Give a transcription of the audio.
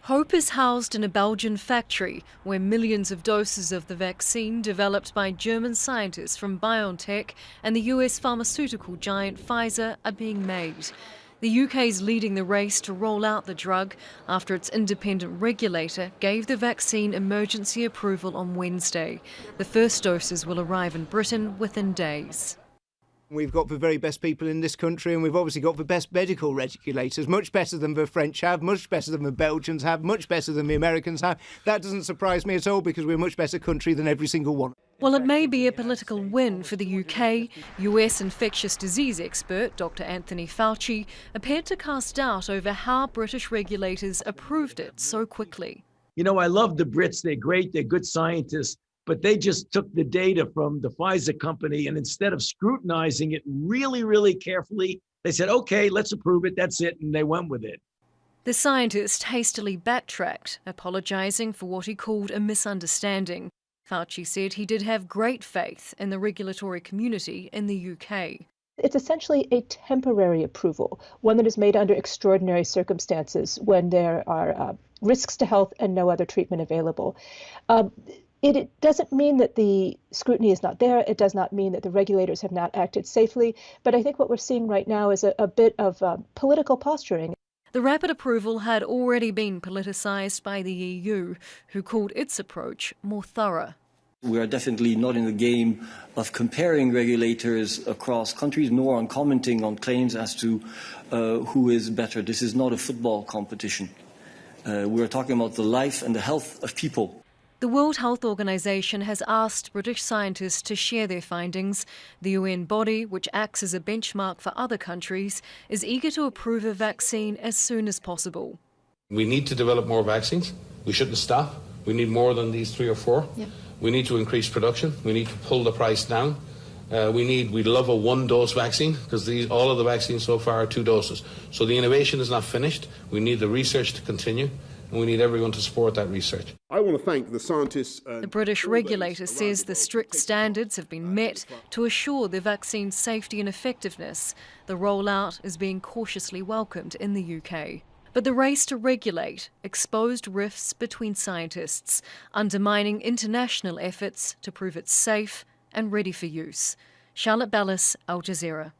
Hope is housed in a Belgian factory where millions of doses of the vaccine developed by German scientists from BioNTech and the US pharmaceutical giant Pfizer are being made. The UK is leading the race to roll out the drug after its independent regulator gave the vaccine emergency approval on Wednesday. The first doses will arrive in Britain within days. We've got the very best people in this country, and we've obviously got the best medical regulators, much better than the French have, much better than the Belgians have, much better than the Americans have. That doesn't surprise me at all because we're a much better country than every single one. While it may be a political win for the UK, US infectious disease expert Dr Anthony Fauci appeared to cast doubt over how British regulators approved it so quickly. You know, I love the Brits. They're great. They're good scientists. But they just took the data from the Pfizer company, and instead of scrutinizing it really, really carefully, they said, okay, let's approve it. That's it. And they went with it. The scientist hastily backtracked, apologising for what he called a misunderstanding. Fauci said he did have great faith in the regulatory community in the UK. It's essentially a temporary approval, one that is made under extraordinary circumstances when there are risks to health and no other treatment available. It doesn't mean that the scrutiny is not there. It does not mean that the regulators have not acted safely. But I think what we're seeing right now is a bit of political posturing. The rapid approval had already been politicised by the EU, who called its approach more thorough. We are definitely not in the game of comparing regulators across countries, nor on commenting on claims as to who is better. This is not a football competition. We are talking about the life and the health of people. The World Health Organization has asked British scientists to share their findings. The UN body, which acts as a benchmark for other countries, is eager to approve a vaccine as soon as possible. We need to develop more vaccines. We shouldn't stop. We need more than these 3 or 4. Yeah. We need to increase production. We need to pull the price down. We'd love a 1-dose vaccine because all of the vaccines so far are 2 doses. So the innovation is not finished. We need the research to continue. And we need everyone to support that research. I want to thank the scientists. The British regulator says the strict standards have been met to assure the vaccine's safety and effectiveness. The rollout is being cautiously welcomed in the UK. But the race to regulate exposed rifts between scientists, undermining international efforts to prove it's safe and ready for use. Charlotte Bellis, Al Jazeera.